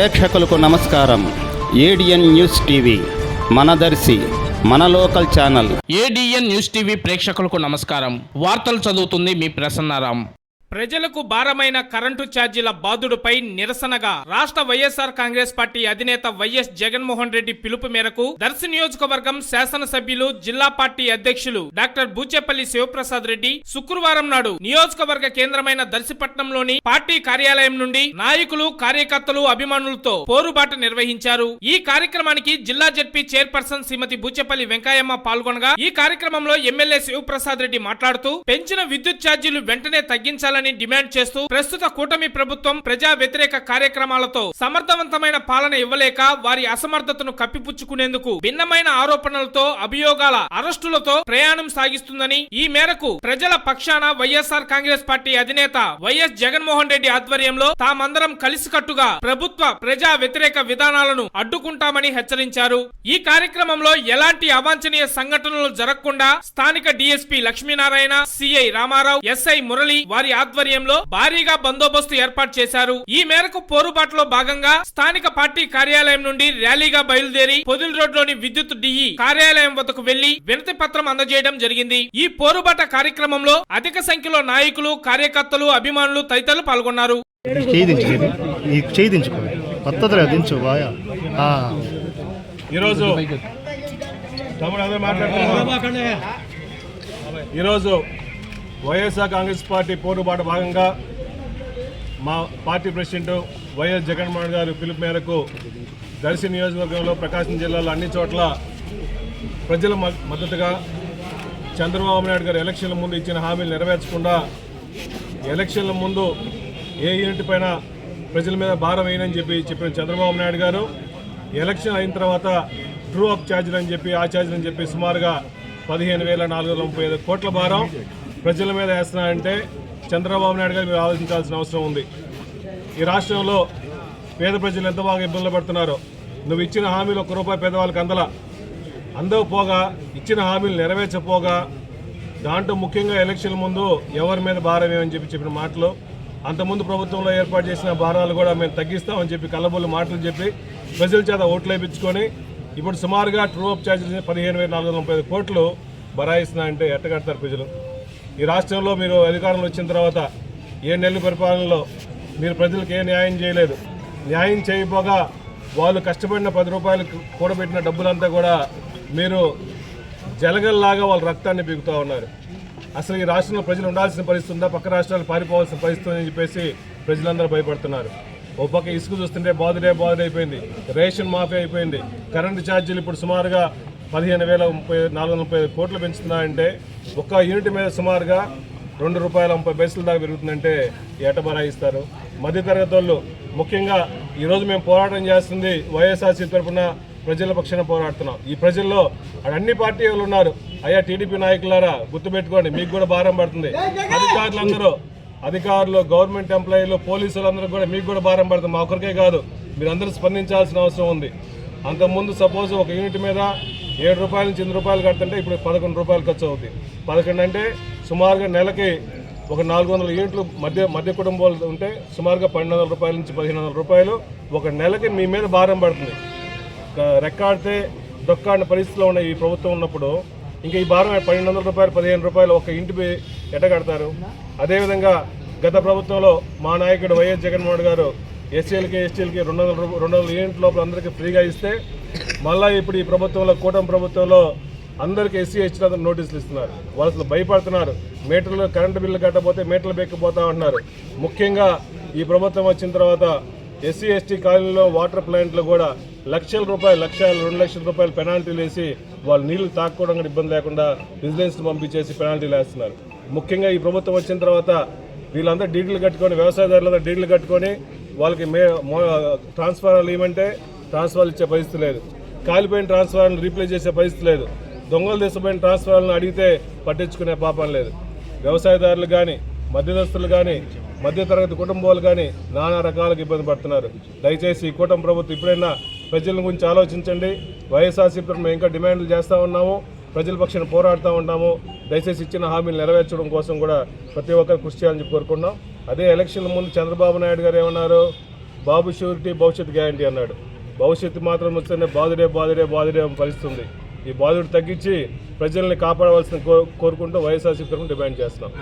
ప్రేక్షకులకు నమస్కారం. ADN news TV మనదర్శి మన local channel. ADN news TV ప్రేక్షకులకు నమస్కారం. వార్తలు చదువుతుంది మీ ప్రసన్నారాం. ప్రజలకు భారమైన కరెంటు ఛార్జీల బాదుడుపై నిరసనగా రాష్ట్ర వైఎస్ఆర్ కాంగ్రెస్ పార్టీ అధినేత వైఎస్ జగన్మోహన్ రెడ్డి పిలుపు మేరకు దర్శి నియోజకవర్గం శాసనసభ్యులు జిల్లా పార్టీ అధ్యక్షులు డాక్టర్ బూచేపల్లి శివప్రసాద్ రెడ్డి శుక్రవారం నాడు నియోజకవర్గ కేంద్రమైన దర్శిపట్నంలోని పార్టీ కార్యాలయం నుండి నాయకులు, కార్యకర్తలు, అభిమానులతో పోరుబాట నిర్వహించారు. ఈ కార్యక్రమానికి జిల్లా జడ్పీ చైర్పర్సన్ శ్రీమతి బూచేపల్లి వెంకయ్యమ్మ పాల్గొనగా ఈ కార్యక్రమంలో ఎమ్మెల్యే శివప్రసాద్ రెడ్డి మాట్లాడుతూ పెంచిన విద్యుత్ ఛార్జీలు వెంటనే తగ్గించాలని డిమాండ్ చేస్తూ ప్రస్తుత కూటమి ప్రభుత్వం ప్రజా వ్యతిరేక కార్యక్రమాలతో సమర్థవంతమైన పాలన ఇవ్వలేక వారి అసమర్థతను కప్పిపుచ్చుకునేందుకు భిన్నమైన ఆరోపణలతో, అభియోగాల అరెస్టులతో ప్రయాణం సాగిస్తుందని, ఈ మేరకు ప్రజల పక్షాన వైఎస్ఆర్ కాంగ్రెస్ పార్టీ అధినేత వైఎస్ జగన్మోహన్ రెడ్డి ఆధ్వర్యంలో తామందరం కలిసికట్టుగా ప్రభుత్వ ప్రజా వ్యతిరేక విధానాలను అడ్డుకుంటామని హెచ్చరించారు. ఈ కార్యక్రమంలో ఎలాంటి అవాంఛనీయ సంఘటనలు జరగకుండా స్థానిక DSP Lakshminarayana, CI Ramarao, SI Murali వారి ఆధ్వర్యంలో భారీగా బందోబస్తు ఏర్పాటు చేశారు. ఈ మేరకు పోరుబాటులో భాగంగా స్థానిక పార్టీ కార్యాలయం నుండి ర్యాలీగా బయలుదేరి పొదిల్ రోడ్లోని విద్యుత్ డిఈ కార్యాలయం వద్దకు వెళ్లి వినతి పత్రం అందజేయడం జరిగింది. ఈ పోరుబాట కార్యక్రమంలో అధిక సంఖ్యలో నాయకులు, కార్యకర్తలు, అభిమానులు తదితరులు పాల్గొన్నారు. ఈరోజు వైఎస్ఆర్ కాంగ్రెస్ పార్టీ పోరుబాటు భాగంగా మా పార్టీ ప్రెసిడెంట్ వైఎస్ జగన్మోహన్ గారి పిలుపు మేరకు దర్శి నియోజకవర్గంలో, ప్రకాశం జిల్లాలో అన్ని చోట్ల ప్రజల మద్దతుగా చంద్రబాబు నాయుడు గారు ఎలక్షన్ల ముందు ఇచ్చిన హామీలు నెరవేర్చకుండా ఎలక్షన్ల ముందు ఏ యూనిట్ పైన ప్రజల మీద భారం వేయనని చెప్పిన చంద్రబాబు నాయుడు గారు ఎలక్షన్ అయిన తర్వాత ట్రూ అప్ ఛార్జీలు అని చెప్పి, ఆ ఛార్జీలు అని చెప్పి సుమారుగా 15,435 కోట్ల భారం ప్రజల మీద వేస్తున్నారంటే చంద్రబాబు నాయుడు గారు మీరు ఆలోచించాల్సిన అవసరం ఉంది. ఈ రాష్ట్రంలో పేద ప్రజలు ఎంత బాగా ఇబ్బందులు పడుతున్నారో, నువ్వు ఇచ్చిన హామీలు ₹1 పేదవాళ్ళకి అందకపోగా, ఇచ్చిన హామీలు నెరవేర్చపోగా, దాంట్లో ముఖ్యంగా ఎలక్షన్ ముందు ఎవరి మీద భారం ఏమని చెప్పిన మాటలు, అంతకుముందు ప్రభుత్వంలో ఏర్పాటు చేసిన భారాలు కూడా మేము తగ్గిస్తామని చెప్పి కళ్ళబొల్లు మాటలు చెప్పి ప్రజల చేత ఓట్లు వేయించుకొని ఇప్పుడు సుమారుగా ట్రూ అప్ ఛార్జీలు 15,435 కోట్లు బరాయిస్తున్నాయంటే ఎట్టగడతారు ప్రజలు? ఈ రాష్ట్రంలో మీరు అధికారంలో వచ్చిన తర్వాత 7 నెలల పరిపాలనలో మీరు ప్రజలకు ఏ న్యాయం చేయలేదు. న్యాయం చేయకపోగా వాళ్ళు కష్టపడిన ₹10 కూడబెట్టిన డబ్బులంతా కూడా మీరు జలగల్లాగా వాళ్ళ రక్తాన్ని పీకుతూ ఉన్నారు. అసలు ఈ రాష్ట్రంలో ప్రజలు ఉండాల్సిన పరిస్థితి ఉందా? పక్క రాష్ట్రాలు పారిపోవాల్సిన పరిస్థితి అని చెప్పేసి ప్రజలందరూ భయపడుతున్నారు. ఓ పక్క ఇసుక చూస్తుంటే బాధైపోయింది, రేషన్ మాఫీ అయిపోయింది, కరెంటు ఛార్జీలు ఇప్పుడు సుమారుగా 15,435 కోట్లు పెంచుతున్నారంటే ఒక్క యూనిట్ మీద సుమారుగా ₹2.30 దాకా పెరుగుతుందంటే ఎట బరాయిస్తారు? మధ్యతరగతి వాళ్ళు ముఖ్యంగా ఈరోజు మేము పోరాటం చేస్తుంది వైఎస్ఆర్సీపీ తరఫున ప్రజల పక్షాన పోరాడుతున్నాం. ఈ ప్రజల్లో అన్ని పార్టీ వాళ్ళు ఉన్నారు. అయ్యా టీడీపీ నాయకులారా గుర్తుపెట్టుకోండి, మీకు కూడా భారం పడుతుంది. అధికారులు, గవర్నమెంట్ ఎంప్లాయీలు, పోలీసులందరూ కూడా మీకు కూడా భారం పడుతుంది. మా ఒక్కరికే కాదు, మీరందరూ స్పందించాల్సిన అవసరం ఉంది. అంతకుముందు సపోజ్ ఒక యూనిట్ మీద ₹7 నుంచి ₹8 కడుతుంటే ఇప్పుడు ₹11 ఖర్చు అవుతుంది. 11 అంటే సుమారుగా నెలకి ఒక 400 యూనిట్లు మధ్య కుటుంబాలు ఉంటే సుమారుగా ₹1,200 నుంచి ₹1,500 ఒక నెలకి మీ మీద భారం పడుతుంది. రెక్కాడితే దొక్కాడిన పరిస్థితిలో ఉన్న ఈ ప్రభుత్వం ఉన్నప్పుడు ఇంకా ఈ భారం ₹1,200, ₹1,500 ఒక ఇంటికి ఎట్ట కడతారు? అదేవిధంగా గత ప్రభుత్వంలో మా నాయకుడు వైఎస్ జగన్మోహన్ గారు ఎస్సీలకి, ఎస్టీలకి 200 యూనిట్ లోపల అందరికీ ఫ్రీగా ఇస్తే మళ్ళీ ఇప్పుడు ఈ ప్రభుత్వంలో, కూటమి ప్రభుత్వంలో అందరికీ ఎస్సీ, ఎస్టీ నోటీసులు ఇస్తున్నారు. వాళ్ళు అసలు భయపడుతున్నారు. మీటర్లు కరెంటు బిల్లు కట్టకపోతే మీటర్లు బెక్కిపోతా ఉంటున్నారు. ముఖ్యంగా ఈ ప్రభుత్వం వచ్చిన తర్వాత ఎస్సీ, ఎస్టీ కాలనీలో వాటర్ ప్లాంట్లు కూడా ₹1,00,000, ₹2,00,000 పెనాల్టీలు వేసి వాళ్ళు నీళ్లు తాక్కోవడం కూడా ఇబ్బంది లేకుండా విజిలెన్స్ని పంపించేసి పెనాల్టీలు వేస్తున్నారు. ముఖ్యంగా ఈ ప్రభుత్వం వచ్చిన తర్వాత వీళ్ళందరూ డీడీలు కట్టుకొని, వ్యవసాయదారులందరూ డీడీలు కట్టుకొని వాళ్ళకి ట్రాన్స్ఫార్మర్లు ఇవ్వమంటే ట్రాన్స్ఫార్మర్లు ఇచ్చే పరిస్థితి లేదు. కాలిపోయిన ట్రాన్స్ఫార్మర్లు రీప్లేస్ చేసే పరిస్థితి లేదు. దొంగలు తీసుకుపోయిన ట్రాన్స్ఫార్మర్లను అడిగితే పట్టించుకునే పాపం లేదు. వ్యవసాయదారులు కానీ, మధ్యదస్తులు కానీ, మధ్యతరగతి కుటుంబాలు కానీ నానా రకాలకు ఇబ్బంది పడుతున్నారు. దయచేసి ఈ కూటమి ప్రభుత్వం ఇప్పుడైనా ప్రజల గురించి ఆలోచించండి. వైఎస్ఆర్సీపీ మేము ఇంకా డిమాండ్లు చేస్తూ ఉన్నాము, ప్రజల పక్షాన పోరాడుతూ ఉన్నాము. దయచేసి ఇచ్చిన హామీలు నెరవేర్చడం కోసం కూడా ప్రతి ఒక్కరు కృషి చేయాలని కోరుకున్నాం. అదే ఎలక్షన్ల ముందు చంద్రబాబు నాయుడు గారు ఏమన్నారు, బాబు షూరిటీ భవిష్యత్ గ్యారంటీ అన్నాడు. భవిష్యత్తు మాత్రం వస్తేనే బాధుడే బాధుడే బాధుడే అని పరిస్థితుంది. ఈ బాధుడు తగ్గించి ప్రజల్ని కాపాడవలసిన కోరుకుంటూ వైఎస్ఆర్సీపీ తరఫున డిమాండ్ చేస్తున్నాం.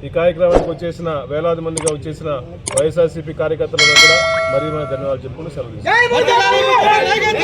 ఈ కార్యక్రమానికి వచ్చేసిన వేలాది మందిగా వచ్చేసిన వైఎస్ఆర్సీపీ కార్యకర్తలకు కూడా మరీ ధన్యవాదాలు చెప్పుకుంటూ సెలవు తీసుకుంటాం.